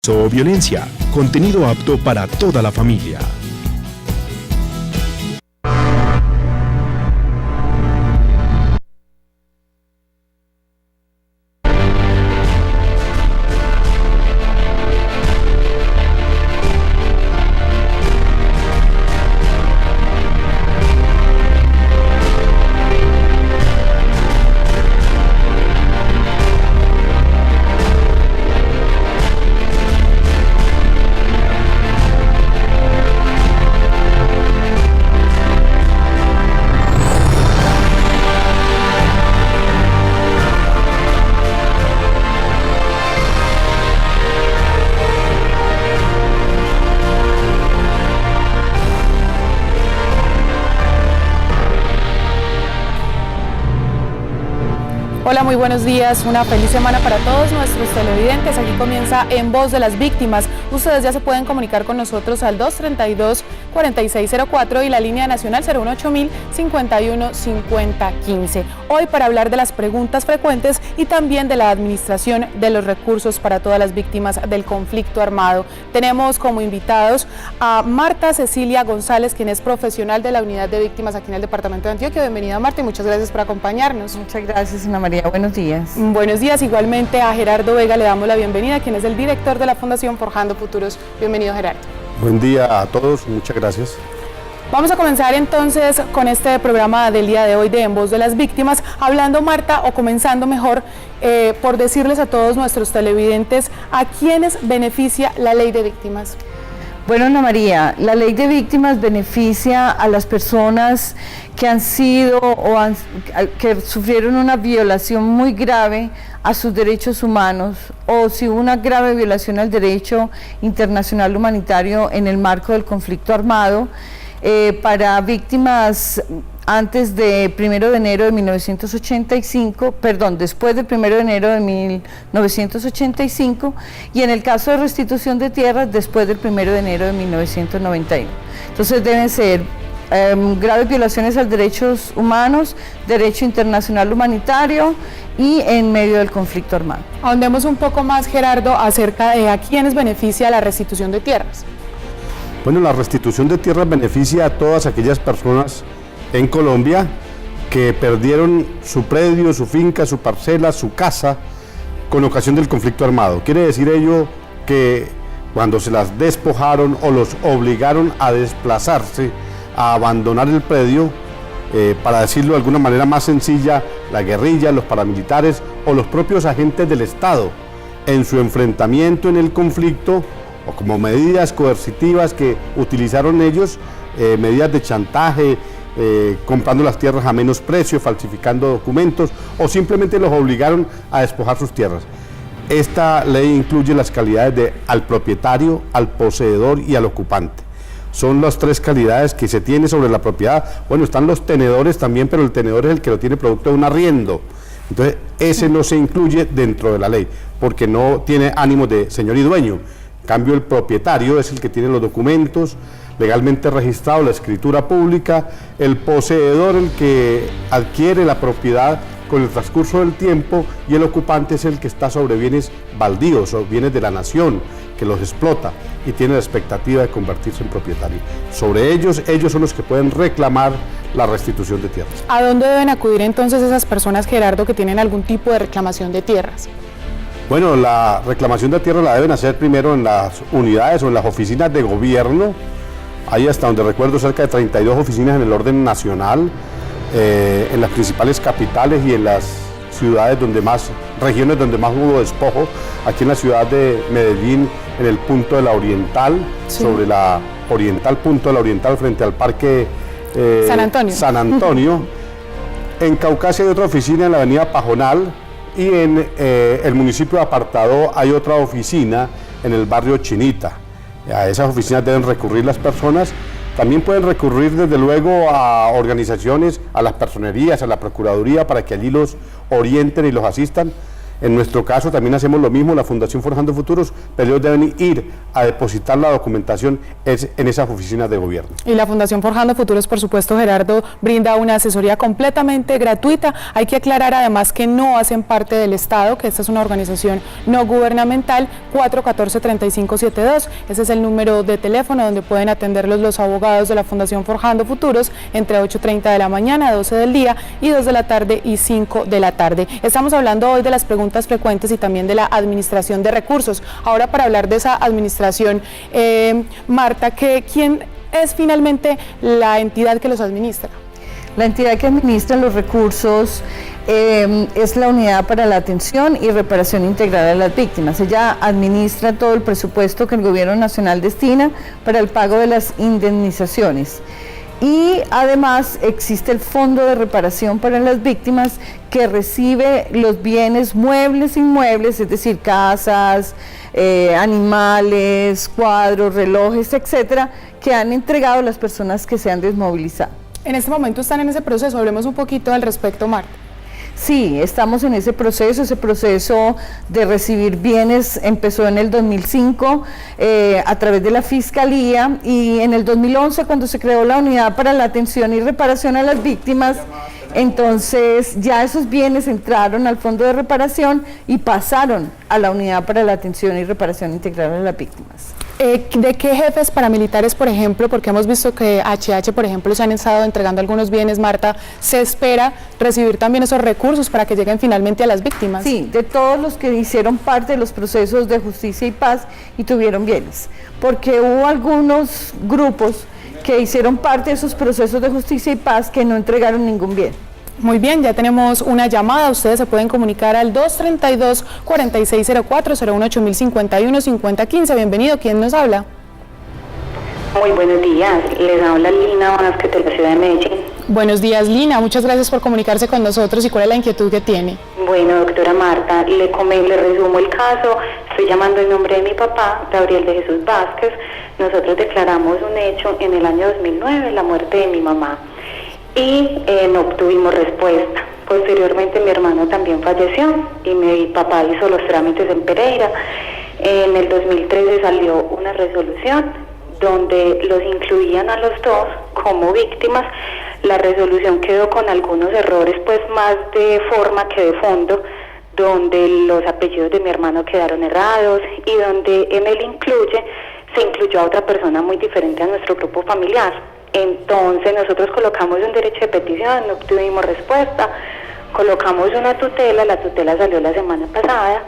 sexo o violencia. Contenido apto para toda la familia. Hola, muy buenos días, una feliz semana para todos nuestros televidentes. Aquí comienza En Voz de las Víctimas. Ustedes ya se pueden comunicar con nosotros al 232-4604 y la línea nacional 018-051-5015. Hoy para hablar de las preguntas frecuentes y también de la administración de los recursos para todas las víctimas del conflicto armado. Tenemos como invitados a Marta Cecilia González, quien es profesional de la Unidad de Víctimas aquí en el Departamento de Antioquia. Bienvenida, Marta, y muchas gracias por acompañarnos. Muchas gracias, Ana María. Buenos días. Buenos días. Igualmente a Gerardo Vega le damos la bienvenida, quien es el director de la Fundación Forjando Futuros. Bienvenido, Gerardo. Buen día a todos, muchas gracias. Vamos a comenzar entonces con este programa del día de hoy de En Voz de las Víctimas, hablando, Marta, o comenzando mejor, por decirles a todos nuestros televidentes a quiénes beneficia la Ley de Víctimas. Bueno, Ana María, la Ley de Víctimas beneficia a las personas que han sido que sufrieron una violación muy grave a sus derechos humanos, o si hubo una grave violación al derecho internacional humanitario en el marco del conflicto armado, para víctimas antes de 1 de enero de 1985, perdón, después del 1 de enero de 1985, y en el caso de restitución de tierras, después del 1 de enero de 1991. Entonces deben ser graves violaciones a los derechos humanos, derecho internacional humanitario y en medio del conflicto armado. Ahondemos un poco más, Gerardo, acerca de a quiénes beneficia la restitución de tierras. Bueno, la restitución de tierras beneficia a todas aquellas personas en Colombia que perdieron su predio, su finca, su parcela, su casa con ocasión del conflicto armado. Quiere decir ello que cuando se las despojaron o los obligaron a desplazarse, a abandonar el predio, para decirlo de alguna manera más sencilla, la guerrilla, los paramilitares o los propios agentes del Estado en su enfrentamiento en el conflicto, o como medidas coercitivas que utilizaron ellos, medidas de chantaje, comprando las tierras a menos precio, falsificando documentos, o simplemente los obligaron a despojar sus tierras. Esta ley incluye las calidades de al propietario, al poseedor y al ocupante. Son las tres calidades que se tiene sobre la propiedad. Bueno, están los tenedores también, pero el tenedor es el que lo tiene producto de un arriendo. Entonces, ese no se incluye dentro de la ley, porque no tiene ánimo de señor y dueño. En cambio, el propietario es el que tiene los documentos legalmente registrados, la escritura pública, el poseedor el que adquiere la propiedad con el transcurso del tiempo, y el ocupante es el que está sobre bienes baldíos o bienes de la nación, que los explota y tiene la expectativa de convertirse en propietario. Sobre ellos son los que pueden reclamar la restitución de tierras. ¿A dónde deben acudir entonces esas personas, Gerardo, que tienen algún tipo de reclamación de tierras? Bueno, la reclamación de tierra la deben hacer primero en las unidades o en las oficinas de gobierno. Hay, hasta donde recuerdo, cerca de 32 oficinas en el orden nacional, en las principales capitales y en las ciudades donde más, regiones donde más hubo despojo. Aquí en la ciudad de Medellín, en el punto de la Oriental, sí, sobre la Oriental, punto de la Oriental, frente al parque San Antonio. En Caucasia hay otra oficina en la avenida Pajonal, y en el municipio de Apartadó hay otra oficina en el barrio Chinita. A esas oficinas deben recurrir las personas. También pueden recurrir desde luego a organizaciones, a las personerías, a la Procuraduría, para que allí los orienten y los asistan. En nuestro caso también hacemos lo mismo, la Fundación Forjando Futuros, pero ellos deben ir a depositar la documentación en esas oficinas de gobierno. Y la Fundación Forjando Futuros, por supuesto, Gerardo, brinda una asesoría completamente gratuita. Hay que aclarar además que no hacen parte del Estado, que esta es una organización no gubernamental. 414-3572, ese es el número de teléfono donde pueden atenderlos los abogados de la Fundación Forjando Futuros entre 8:30 de la mañana, 12 del día y 2 de la tarde y 5 de la tarde. Estamos hablando hoy de las preguntas frecuentes y también de la administración de recursos. Ahora, para hablar de esa administración, Marta, ¿quién es finalmente la entidad que los administra? La entidad que administra los recursos es la Unidad para la Atención y Reparación Integral a las Víctimas. Ella administra todo el presupuesto que el Gobierno Nacional destina para el pago de las indemnizaciones. Y además existe el Fondo de Reparación para las Víctimas, que recibe los bienes muebles e inmuebles, es decir, casas, animales, cuadros, relojes, etcétera, que han entregado las personas que se han desmovilizado. En este momento están en ese proceso, hablemos un poquito al respecto, Marta. Sí, estamos en ese proceso de recibir bienes empezó en el 2005 a través de la Fiscalía, y en el 2011, cuando se creó la Unidad para la Atención y Reparación a las Víctimas, entonces ya esos bienes entraron al Fondo de Reparación y pasaron a la Unidad para la Atención y Reparación Integral a las Víctimas. ¿De qué jefes paramilitares, por ejemplo, porque hemos visto que HH, por ejemplo, se han estado entregando algunos bienes, Marta, se espera recibir también esos recursos para que lleguen finalmente a las víctimas? Sí, de todos los que hicieron parte de los procesos de justicia y paz y tuvieron bienes, porque hubo algunos grupos que hicieron parte de esos procesos de justicia y paz que no entregaron ningún bien. Muy bien, ya tenemos una llamada. Ustedes se pueden comunicar al 232-4604-018-051-5015. Bienvenido, ¿quién nos habla? Muy buenos días, les habla Lina Vázquez de la ciudad de Medellín. Buenos días, Lina, muchas gracias por comunicarse con nosotros. ¿Y cuál es la inquietud que tiene? Bueno, doctora Marta, le resumo el caso. Estoy llamando en nombre de mi papá, Gabriel de Jesús Vázquez. Nosotros declaramos un hecho en el año 2009, la muerte de mi mamá, y no obtuvimos respuesta. Posteriormente mi hermano también falleció y mi papá hizo los trámites en Pereira. En el 2013 salió una resolución donde los incluían a los dos como víctimas. La resolución quedó con algunos errores, pues más de forma que de fondo, donde los apellidos de mi hermano quedaron errados y donde en él se incluyó a otra persona muy diferente a nuestro grupo familiar. Entonces nosotros colocamos un derecho de petición, no obtuvimos respuesta, colocamos una tutela, la tutela salió la semana pasada.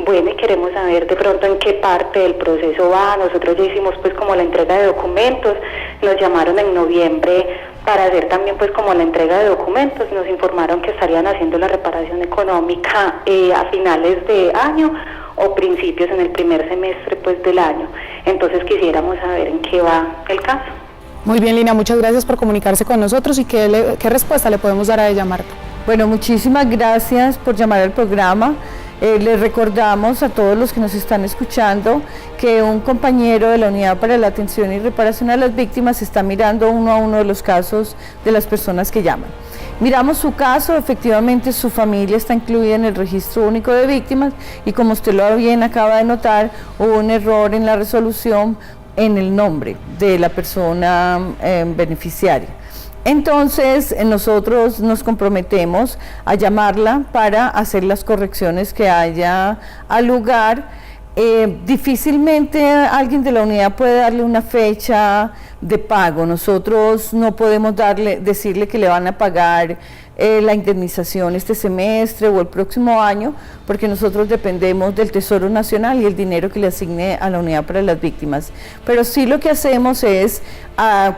Bueno, y queremos saber de pronto en qué parte del proceso va. Nosotros ya hicimos pues como la entrega de documentos, nos llamaron en noviembre para hacer también pues como la entrega de documentos, nos informaron que estarían haciendo la reparación económica a finales de año o principios en el primer semestre pues del año. Entonces quisiéramos saber en qué va el caso. Muy bien, Lina, muchas gracias por comunicarse con nosotros. ¿Y qué respuesta le podemos dar a ella, Marta? Bueno, muchísimas gracias por llamar al programa. Les recordamos a todos los que nos están escuchando que un compañero de la Unidad para la Atención y Reparación a las Víctimas está mirando uno a uno de los casos de las personas que llaman. Miramos su caso, efectivamente su familia está incluida en el Registro Único de Víctimas y como usted lo bien acaba de notar, hubo un error en la resolución en el nombre de la persona beneficiaria. Entonces nosotros nos comprometemos a llamarla para hacer las correcciones que haya al lugar. Difícilmente alguien de la unidad puede darle una fecha de pago. Nosotros no podemos decirle que le van a pagar la indemnización este semestre o el próximo año, porque nosotros dependemos del Tesoro Nacional y el dinero que le asigne a la Unidad para las Víctimas. Pero sí lo que hacemos es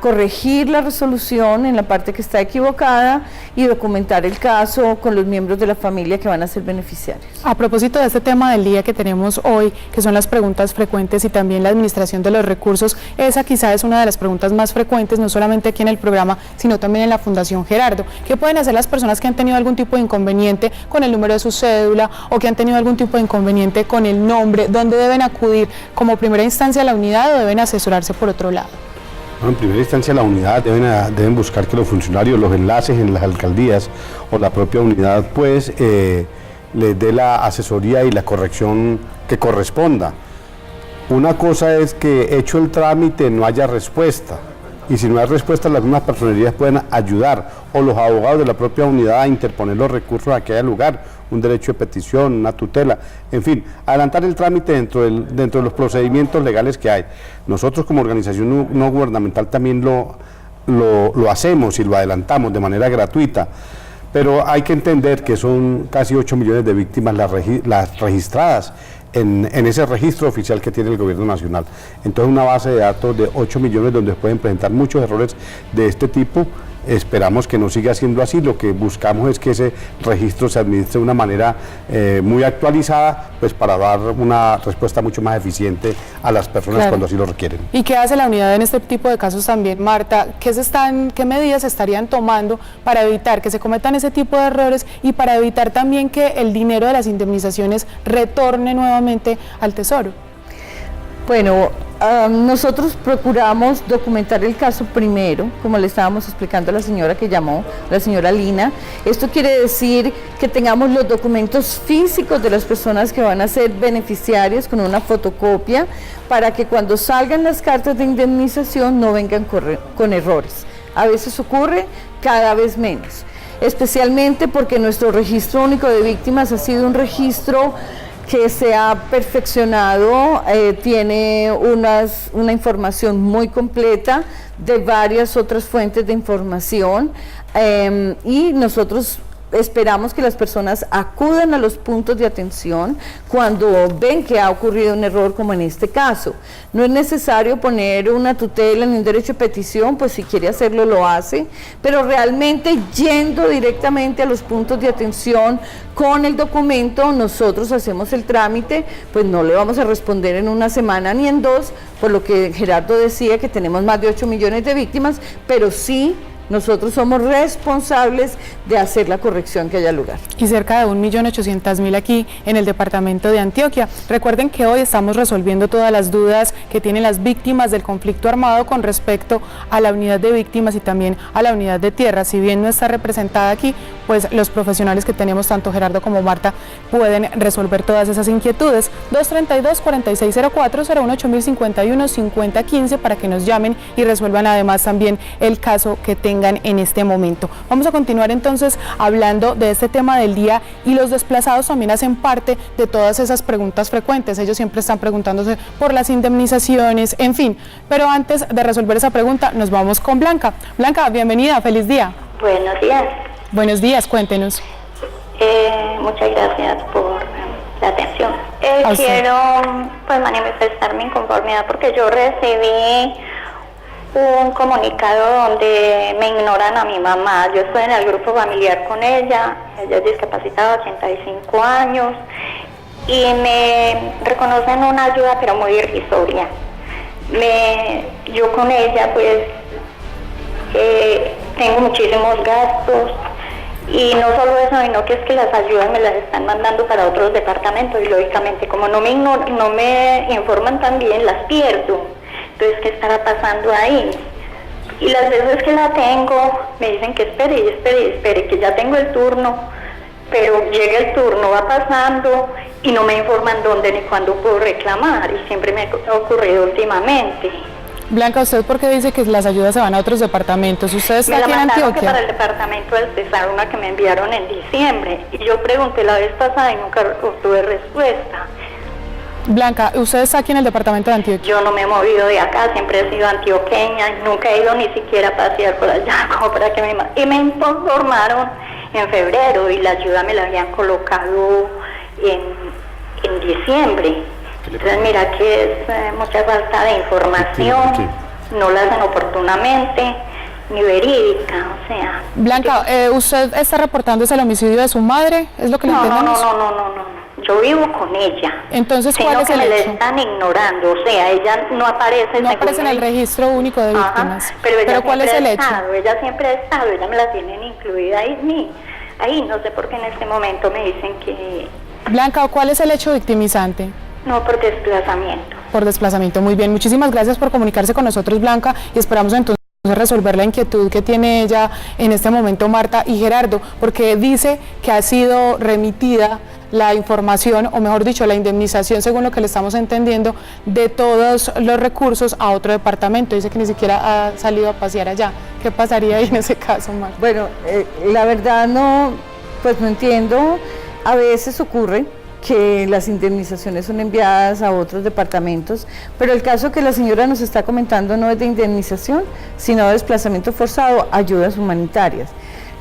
corregir la resolución en la parte que está equivocada y documentar el caso con los miembros de la familia que van a ser beneficiarios. A propósito de este tema del día que tenemos hoy, que son las preguntas frecuentes y también la administración de los recursos, esa quizá es una de las preguntas más frecuentes, no solamente aquí en el programa, sino también en la Fundación Gerardo. ¿Qué pueden hacer las personas que han tenido algún tipo de inconveniente con el número de su cédula o que han tenido algún tipo de inconveniente con el nombre? ¿Dónde deben acudir como primera instancia a la unidad o deben asesorarse por otro lado? Bueno, en primera instancia la unidad deben buscar que los funcionarios, los enlaces en las alcaldías o la propia unidad pues les dé la asesoría y la corrección que corresponda. Una cosa es que hecho el trámite no haya respuesta, y si no hay respuesta las mismas personerías pueden ayudar, o los abogados de la propia unidad a interponer los recursos a que haya lugar, un derecho de petición, una tutela, en fin, adelantar el trámite dentro de los procedimientos legales que hay. Nosotros como organización no gubernamental también lo hacemos y lo adelantamos de manera gratuita, pero hay que entender que son casi 8 millones de víctimas las registradas en ese registro oficial que tiene el gobierno nacional. Entonces una base de datos de 8 millones donde pueden presentar muchos errores de este tipo. Esperamos que no siga siendo así, lo que buscamos es que ese registro se administre de una manera muy actualizada, pues para dar una respuesta mucho más eficiente a las personas cuando así lo requieren. ¿Y qué hace la unidad en este tipo de casos también, Marta? ¿Qué medidas se estarían tomando para evitar que se cometan ese tipo de errores y para evitar también que el dinero de las indemnizaciones retorne nuevamente al Tesoro? Bueno, nosotros procuramos documentar el caso primero, como le estábamos explicando a la señora que llamó, la señora Lina. Esto quiere decir que tengamos los documentos físicos de las personas que van a ser beneficiarias con una fotocopia, para que cuando salgan las cartas de indemnización no vengan con errores. A veces ocurre, cada vez menos, especialmente porque nuestro registro único de víctimas ha sido un registro que se ha perfeccionado, tiene una información muy completa de varias otras fuentes de información, y nosotros esperamos que las personas acudan a los puntos de atención cuando ven que ha ocurrido un error como en este caso. No es necesario poner una tutela ni un derecho de petición, pues si quiere hacerlo lo hace, pero realmente yendo directamente a los puntos de atención con el documento, nosotros hacemos el trámite, pues no le vamos a responder en una semana ni en dos, por lo que Gerardo decía que tenemos más de 8 millones de víctimas, pero sí nosotros somos responsables de hacer la corrección que haya lugar. Y cerca de 1.800.000 aquí en el departamento de Antioquia. Recuerden que hoy estamos resolviendo todas las dudas que tienen las víctimas del conflicto armado con respecto a la unidad de víctimas y también a la unidad de tierra. Si bien no está representada aquí, pues los profesionales que tenemos, tanto Gerardo como Marta, pueden resolver todas esas inquietudes. 232-4604, 018-051-5015 para que nos llamen y resuelvan además también el caso que tengan en este momento. Vamos a continuar entonces hablando de este tema del día, y los desplazados también hacen parte de todas esas preguntas frecuentes. Ellos siempre están preguntándose por las indemnizaciones, en fin. Pero antes de resolver esa pregunta, nos vamos con Blanca. Blanca, bienvenida, feliz día. Buenos días. Buenos días, cuéntenos. Muchas gracias por la atención. Quiero pues manifestar mi inconformidad porque yo recibí un comunicado donde me ignoran a mi mamá. Yo estoy en el grupo familiar con ella es discapacitada, 85 años, y me reconocen una ayuda pero muy irrisoria. Yo con ella pues tengo muchísimos gastos, y no solo eso, sino que es que las ayudas me las están mandando para otros departamentos, y lógicamente como no me informan tan bien, las pierdo. Entonces, ¿qué estará pasando ahí? Y las veces que la tengo, me dicen que espere, que ya tengo el turno, pero llega el turno, va pasando y no me informan dónde ni cuándo puedo reclamar, y siempre me ha ocurrido últimamente. Blanca, ¿usted por qué dice que las ayudas se van a otros departamentos? ¿Usted está aquí en Antioquia? Que para el departamento del Cesar, una que me enviaron en diciembre, y yo pregunté la vez pasada y nunca obtuve respuesta. Blanca, ¿usted está aquí en el departamento de Antioquia? Yo no me he movido de acá, siempre he sido antioqueña, nunca he ido ni siquiera a pasear por allá, como para que y me informaron en febrero, y la ayuda me la habían colocado en diciembre. Entonces mira que es mucha falta de información, no la hacen oportunamente, ni verídica, o sea. Blanca, ¿usted está reportando el homicidio de su madre? ¿Es lo que le entendemos? No. Yo vivo con ella. Entonces, ¿cuál es el hecho? Me la están ignorando, o sea, ella no aparece. No aparece en el registro único de víctimas. Pero ¿cuál es el hecho? Ella siempre ha estado, ella me la tienen incluida ahí, no sé por qué en este momento me dicen que... Blanca, ¿cuál es el hecho victimizante? No, por desplazamiento. Por desplazamiento, muy bien. Muchísimas gracias por comunicarse con nosotros, Blanca, y esperamos entonces resolver la inquietud que tiene ella en este momento, Marta y Gerardo, porque dice que ha sido remitida la información, o mejor dicho, la indemnización, según lo que le estamos entendiendo, de todos los recursos a otro departamento. Dice que ni siquiera ha salido a pasear allá. ¿Qué pasaría ahí en ese caso, Marta? Bueno, la verdad no entiendo. A veces ocurre que las indemnizaciones son enviadas a otros departamentos, pero el caso que la señora nos está comentando no es de indemnización, sino de desplazamiento forzado, ayudas humanitarias.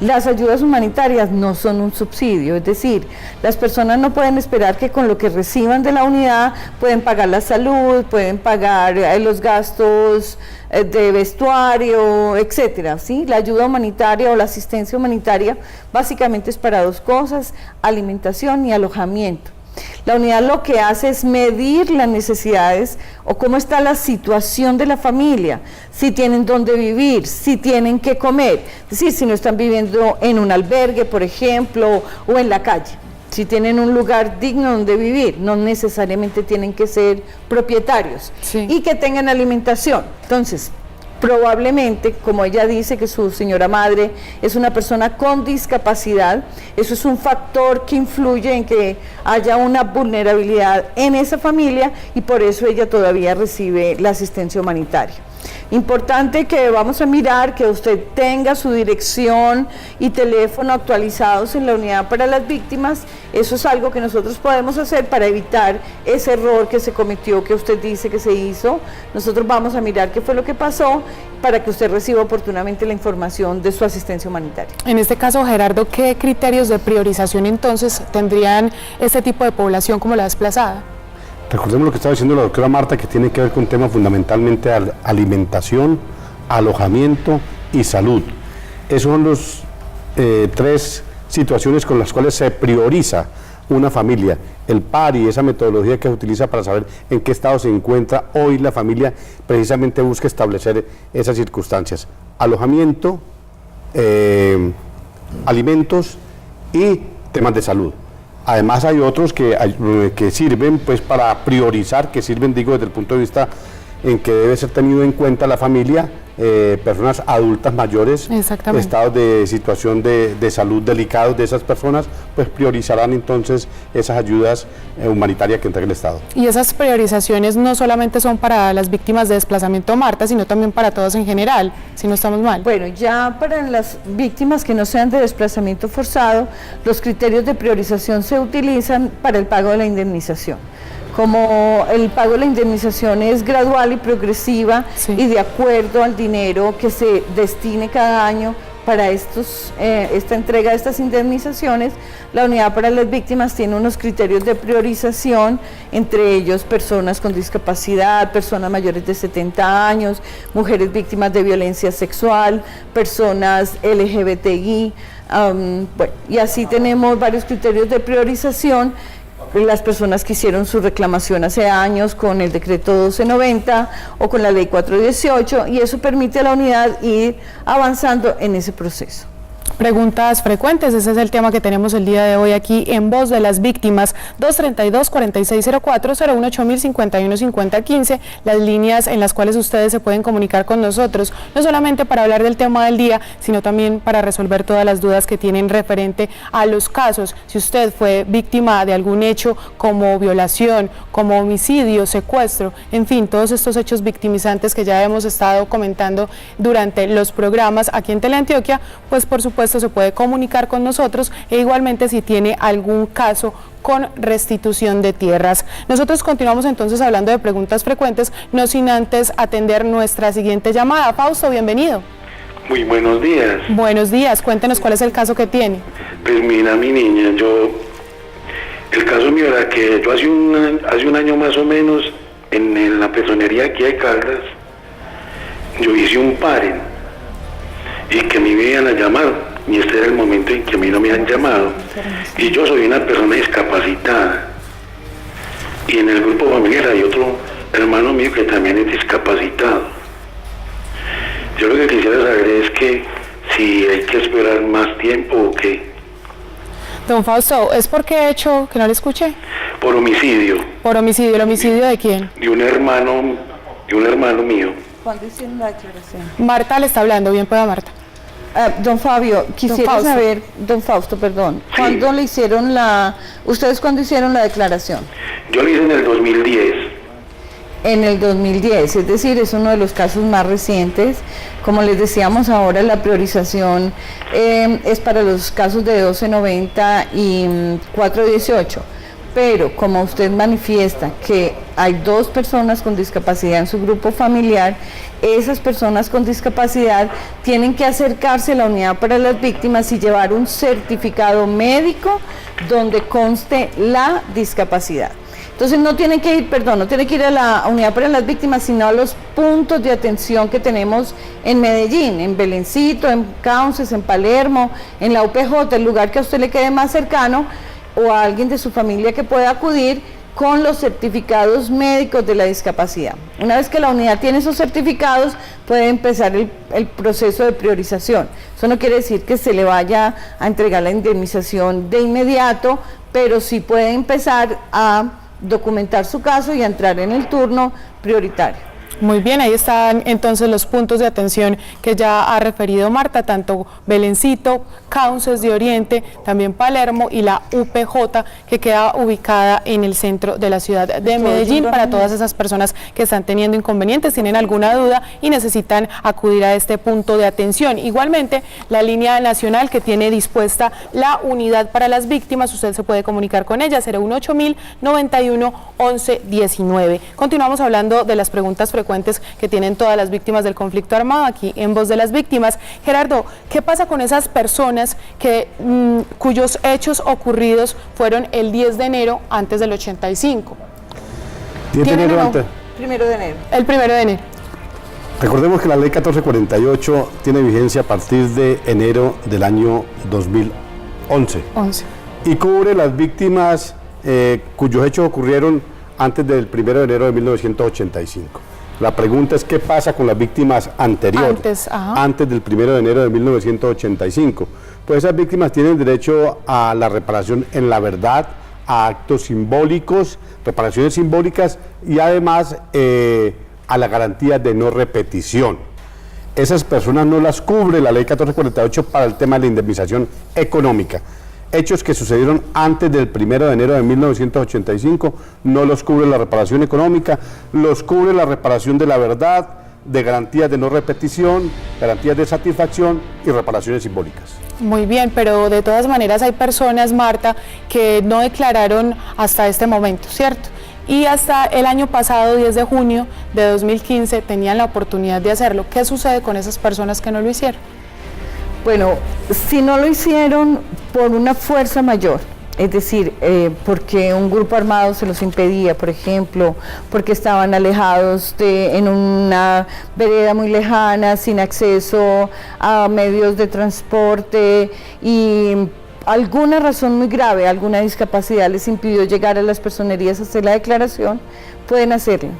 Las ayudas humanitarias no son un subsidio, es decir, las personas no pueden esperar que con lo que reciban de la unidad pueden pagar la salud, pueden pagar los gastos de vestuario, etcétera, ¿sí? La ayuda humanitaria o la asistencia humanitaria básicamente es para dos cosas: alimentación y alojamiento. La unidad lo que hace es medir las necesidades o cómo está la situación de la familia, si tienen dónde vivir, si tienen qué comer, es decir, si no están viviendo en un albergue, por ejemplo, o en la calle, si tienen un lugar digno donde vivir, no necesariamente tienen que ser propietarios, sí, y que tengan alimentación. Entonces, probablemente, como ella dice que su señora madre es una persona con discapacidad, eso es un factor que influye en que haya una vulnerabilidad en esa familia y por eso ella todavía recibe la asistencia humanitaria. Importante que vamos a mirar que usted tenga su dirección y teléfono actualizados en la unidad para las víctimas. Eso es algo que nosotros podemos hacer para evitar ese error que se cometió, que usted dice que se hizo. Nosotros vamos a mirar qué fue lo que pasó para que usted reciba oportunamente la información de su asistencia humanitaria. En este caso, Gerardo, ¿qué criterios de priorización entonces tendrían este tipo de población como la desplazada? Recordemos lo que estaba diciendo la doctora Marta, que tiene que ver con temas fundamentalmente de alimentación, alojamiento y salud. Esos son los tres situaciones con las cuales se prioriza una familia. El PARI, esa metodología que se utiliza para saber en qué estado se encuentra hoy la familia, precisamente busca establecer esas circunstancias: alojamiento, alimentos y temas de salud. Además hay otros que sirven pues para priorizar, que sirven, digo, desde el punto de vista en que debe ser tenido en cuenta la familia, personas adultas mayores, estados de situación de salud delicados de esas personas, pues priorizarán entonces esas ayudas humanitarias que entrega el Estado. Y esas priorizaciones no solamente son para las víctimas de desplazamiento, Marta, sino también para todos en general, si no estamos mal. Bueno, ya para las víctimas que no sean de desplazamiento forzado, los criterios de priorización se utilizan para el pago de la indemnización. Como el pago de la indemnización es gradual y progresiva, sí, y de acuerdo al dinero que se destine cada año para esta entrega de estas indemnizaciones, la unidad para las víctimas tiene unos criterios de priorización, entre ellos personas con discapacidad, personas mayores de 70 años, mujeres víctimas de violencia sexual, personas LGBTI, bueno, y así tenemos varios criterios de priorización. Las personas que hicieron su reclamación hace años con el decreto 1290 o con la ley 418, y eso permite a la unidad ir avanzando en ese proceso. Preguntas frecuentes, ese es el tema que tenemos el día de hoy aquí en Voz de las Víctimas. 232-4604, 018-051-5015, las líneas en las cuales ustedes se pueden comunicar con nosotros, no solamente para hablar del tema del día, sino también para resolver todas las dudas que tienen referente a los casos. Si usted fue víctima de algún hecho como violación, como homicidio, secuestro, en fin, todos estos hechos victimizantes que ya hemos estado comentando durante los programas aquí en Teleantioquia, pues por supuesto se puede comunicar con nosotros, e igualmente si tiene algún caso con restitución de tierras. Nosotros continuamos entonces hablando de preguntas frecuentes, no sin antes atender nuestra siguiente llamada. Fausto, bienvenido. Muy buenos días. Buenos días, cuéntenos cuál es el caso que tiene. Pues mira, mi niña, el caso mío era que yo hace un año más o menos, en la personería aquí de Caldas, yo hice un paren y que me iban a llamar, y este era el momento en que a mí no me han llamado, y yo soy una persona discapacitada, y en el grupo familiar hay otro hermano mío que también es discapacitado. Yo lo que quisiera saber es que si hay que esperar más tiempo o qué. Don Fausto, ¿es por qué hecho que no le escuché? Por homicidio. ¿Por homicidio? ¿El homicidio de quién? De un hermano mío. ¿Cuándo hicieron la declaración? Marta le está hablando, bien pueda Marta. Don Fabio, quisiera Fausto. saber, don Fausto, perdón, Sí. ¿cuándo le hicieron ustedes cuándo hicieron la declaración? Yo lo hice en el 2010. En el 2010, es decir, es uno de los casos más recientes. Como les decíamos ahora, la priorización es para los casos de 1290 y 418. Pero como usted manifiesta que hay 2 personas con discapacidad en su grupo familiar, esas personas con discapacidad tienen que acercarse a la unidad para las víctimas y llevar un certificado médico donde conste la discapacidad. Entonces no tienen que ir a la unidad para las víctimas, sino a los puntos de atención que tenemos en Medellín, en Belencito, en Cauces, en Palermo, en la UPJ, el lugar que a usted le quede más cercano, o a alguien de su familia que pueda acudir con los certificados médicos de la discapacidad. Una vez que la unidad tiene esos certificados, puede empezar el proceso de priorización. Eso no quiere decir que se le vaya a entregar la indemnización de inmediato, pero sí puede empezar a documentar su caso y a entrar en el turno prioritario. Muy bien, ahí están entonces los puntos de atención que ya ha referido Marta, tanto Belencito, Cauces de Oriente, también Palermo y la UPJ, que queda ubicada en el centro de la ciudad de Medellín, para todas esas personas que están teniendo inconvenientes, tienen alguna duda y necesitan acudir a este punto de atención. Igualmente, la línea nacional que tiene dispuesta la unidad para las víctimas, usted se puede comunicar con ella, 018.000 91 11 19. Continuamos hablando de las preguntas frecuentes que tienen todas las víctimas del conflicto armado aquí en Voz de las Víctimas. Gerardo, ¿qué pasa con esas personas cuyos hechos ocurridos fueron el 10 de enero antes del 85? 10 de enero antes. 1 de enero. El 1 de enero. Recordemos que la ley 1448 tiene vigencia a partir de enero del año 2011 y cubre las víctimas cuyos hechos ocurrieron antes del 1 de enero de 1985. La pregunta es: ¿qué pasa con las víctimas anteriores, antes del 1 de enero de 1985? Pues esas víctimas tienen derecho a la reparación en la verdad, a actos simbólicos, reparaciones simbólicas y además a la garantía de no repetición. Esas personas no las cubre la ley 1448 para el tema de la indemnización económica. Hechos que sucedieron antes del 1 de enero de 1985 no los cubre la reparación económica, los cubre la reparación de la verdad, de garantías de no repetición, garantías de satisfacción y reparaciones simbólicas. Muy bien, pero de todas maneras hay personas, Marta, que no declararon hasta este momento, ¿cierto? Y hasta el año pasado, 10 de junio de 2015, tenían la oportunidad de hacerlo. ¿Qué sucede con esas personas que no lo hicieron? Bueno, si no lo hicieron por una fuerza mayor, es decir, porque un grupo armado se los impedía, por ejemplo, porque estaban alejados en una vereda muy lejana, sin acceso a medios de transporte y alguna razón muy grave, alguna discapacidad les impidió llegar a las personerías a hacer la declaración, pueden hacerlo,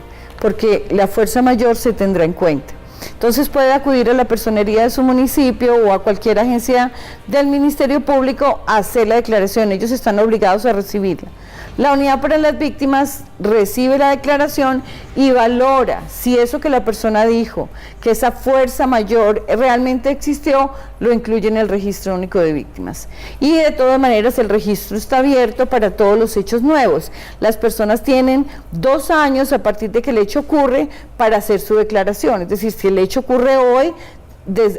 porque la fuerza mayor se tendrá en cuenta. Entonces puede acudir a la personería de su municipio o a cualquier agencia del Ministerio Público a hacer la declaración, ellos están obligados a recibirla. La unidad para las víctimas recibe la declaración y valora si eso que la persona dijo, que esa fuerza mayor realmente existió, lo incluye en el registro único de víctimas. Y de todas maneras el registro está abierto para todos los hechos nuevos. Las personas tienen 2 años a partir de que el hecho ocurre para hacer su declaración. Es decir, si el hecho ocurre hoy,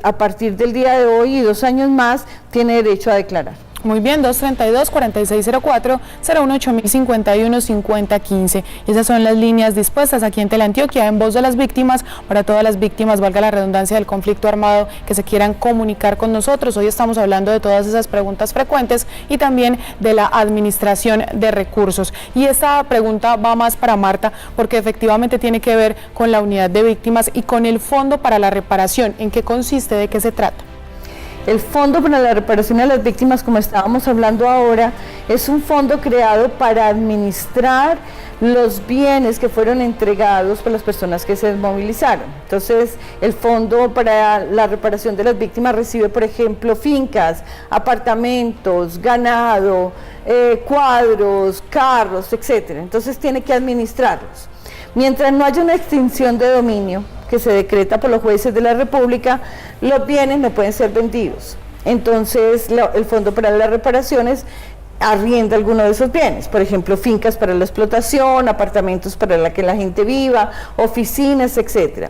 a partir del día de hoy y 2 años más, tiene derecho a declarar. Muy bien, 232-4604, 018-051-5015. Esas son las líneas dispuestas aquí en Teleantioquia, en Voz de las Víctimas, para todas las víctimas, valga la redundancia, del conflicto armado, que se quieran comunicar con nosotros. Hoy estamos hablando de todas esas preguntas frecuentes y también de la administración de recursos. Y esta pregunta va más para Marta, porque efectivamente tiene que ver con la unidad de víctimas y con el fondo para la reparación. ¿En qué consiste? ¿De qué se trata? El Fondo para la Reparación a las Víctimas, como estábamos hablando ahora, es un fondo creado para administrar los bienes que fueron entregados por las personas que se desmovilizaron. Entonces, el Fondo para la Reparación de las Víctimas recibe, por ejemplo, fincas, apartamentos, ganado, cuadros, carros, etc. Entonces, tiene que administrarlos. Mientras no haya una extinción de dominio que se decreta por los jueces de la República, los bienes no pueden ser vendidos. Entonces, el Fondo para las Reparaciones arrienda alguno de esos bienes, por ejemplo, fincas para la explotación, apartamentos para que la gente viva, oficinas, etcétera.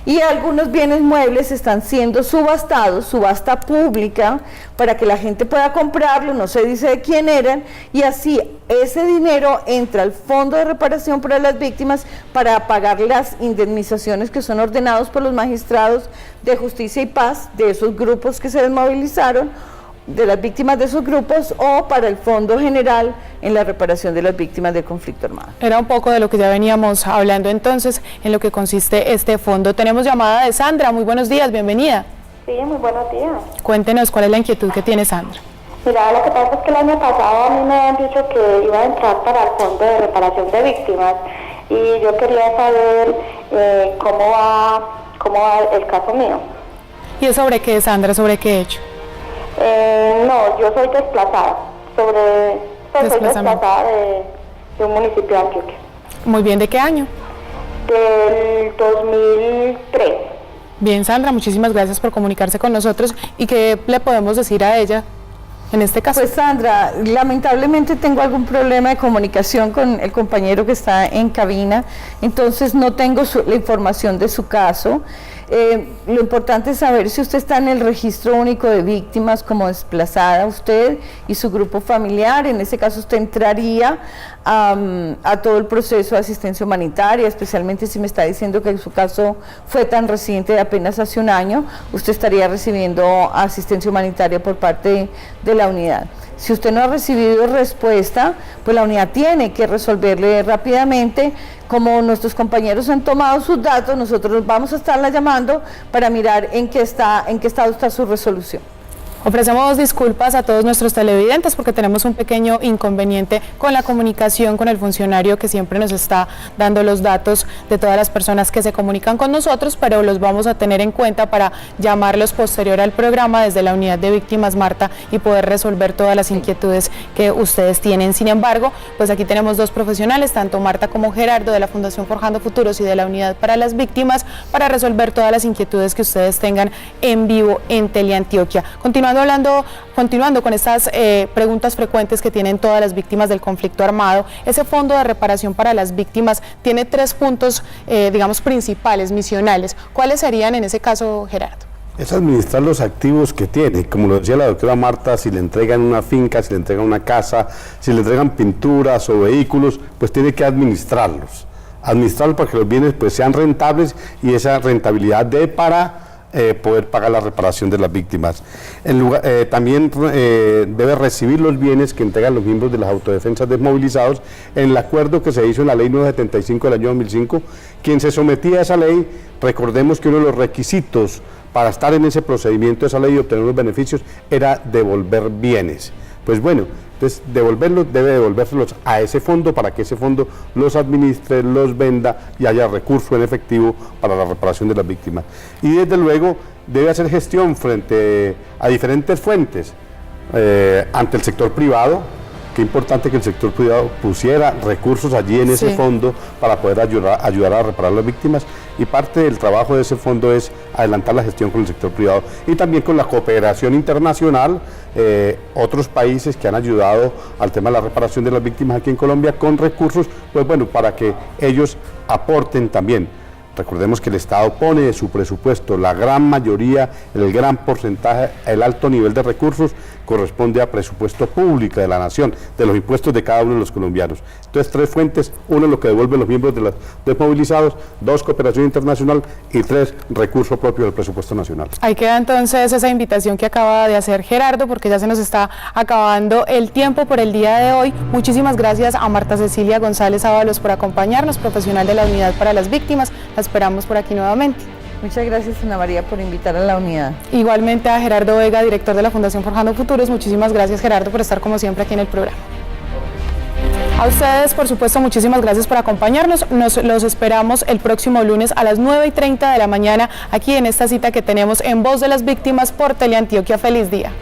Y algunos bienes muebles están siendo subastados, subasta pública, para que la gente pueda comprarlo, no se dice de quién eran, y así ese dinero entra al Fondo de Reparación para las Víctimas para pagar las indemnizaciones que son ordenados por los magistrados de Justicia y Paz de esos grupos que se desmovilizaron, de las víctimas de esos grupos, o para el Fondo General en la reparación de las víctimas del conflicto armado. Era un poco de lo que ya veníamos hablando entonces, en lo que consiste este fondo. Tenemos llamada de Sandra. Muy buenos días, bienvenida. Sí, muy buenos días. Cuéntenos cuál es la inquietud que tiene Sandra. Mira, lo que pasa es que el año pasado a mí me habían dicho que iba a entrar para el Fondo de Reparación de Víctimas y yo quería saber cómo va el caso mío. ¿Y es sobre qué, Sandra? ¿Sobre qué hecho? No, yo soy desplazada, soy desplazada de un municipio de Antioquia. Muy bien, ¿de qué año? Del 2003. Bien, Sandra, muchísimas gracias por comunicarse con nosotros. ¿Y qué le podemos decir a ella en este caso? Pues Sandra, lamentablemente tengo algún problema de comunicación con el compañero que está en cabina, entonces no tengo la información de su caso. Lo importante es saber si usted está en el registro único de víctimas como desplazada, usted y su grupo familiar. En ese caso usted entraría a todo el proceso de asistencia humanitaria, especialmente si me está diciendo que su caso fue tan reciente, de apenas hace un año, usted estaría recibiendo asistencia humanitaria por parte de la unidad. Si usted no ha recibido respuesta, pues la unidad tiene que resolverle rápidamente. Como nuestros compañeros han tomado sus datos, nosotros vamos a estarla llamando para mirar en qué estado está su resolución. Ofrecemos disculpas a todos nuestros televidentes porque tenemos un pequeño inconveniente con la comunicación con el funcionario que siempre nos está dando los datos de todas las personas que se comunican con nosotros, pero los vamos a tener en cuenta para llamarlos posterior al programa desde la unidad de víctimas, Marta, y poder resolver todas las inquietudes que ustedes tienen. Sin embargo, pues aquí tenemos dos profesionales, tanto Marta como Gerardo, de la Fundación Forjando Futuros y de la Unidad para las Víctimas, para resolver todas las inquietudes que ustedes tengan en vivo en Teleantioquia. Continuando con estas preguntas frecuentes que tienen todas las víctimas del conflicto armado, ese Fondo de Reparación para las Víctimas tiene 3 puntos, digamos, principales, misionales. ¿Cuáles serían en ese caso, Gerardo? Es administrar los activos que tiene, como lo decía la doctora Marta, si le entregan una finca, si le entregan una casa, si le entregan pinturas o vehículos, pues tiene que administrarlos para que los bienes pues sean rentables y esa rentabilidad dé para poder pagar la reparación de las víctimas. También debe recibir los bienes que entregan los miembros de las autodefensas desmovilizados en el acuerdo que se hizo en la ley 975 del año 2005. Quien se sometía a esa ley, recordemos que uno de los requisitos para estar en ese procedimiento de esa ley y obtener los beneficios era devolver bienes. Pues bueno, entonces debe devolvérselos a ese fondo para que ese fondo los administre, los venda y haya recurso en efectivo para la reparación de las víctimas. Y desde luego debe hacer gestión frente a diferentes fuentes, ante el sector privado. Qué importante que el sector privado pusiera recursos allí en ese fondo para poder ayudar a reparar las víctimas, y parte del trabajo de ese fondo es adelantar la gestión con el sector privado y también con la cooperación internacional, otros países que han ayudado al tema de la reparación de las víctimas aquí en Colombia con recursos, pues bueno, para que ellos aporten también. Recordemos que el Estado pone de su presupuesto la gran mayoría, el gran porcentaje, el alto nivel de recursos corresponde a presupuesto público de la nación, de los impuestos de cada uno de los colombianos. Entonces, 3 fuentes: 1, lo que devuelven los miembros de los desmovilizados; 2, cooperación internacional; y 3, recurso propio del presupuesto nacional. Ahí queda entonces esa invitación que acaba de hacer Gerardo, porque ya se nos está acabando el tiempo por el día de hoy. Muchísimas gracias a Marta Cecilia González Ábalos por acompañarnos, profesional de la Unidad para las Víctimas. La esperamos por aquí nuevamente. Muchas gracias, Ana María, por invitar a la unidad. Igualmente a Gerardo Vega, director de la Fundación Forjando Futuros. Muchísimas gracias, Gerardo, por estar como siempre aquí en el programa. A ustedes, por supuesto, muchísimas gracias por acompañarnos. Los esperamos el próximo lunes a las 9:30 de la mañana aquí en esta cita que tenemos en Voz de las Víctimas por Teleantioquia. Feliz día.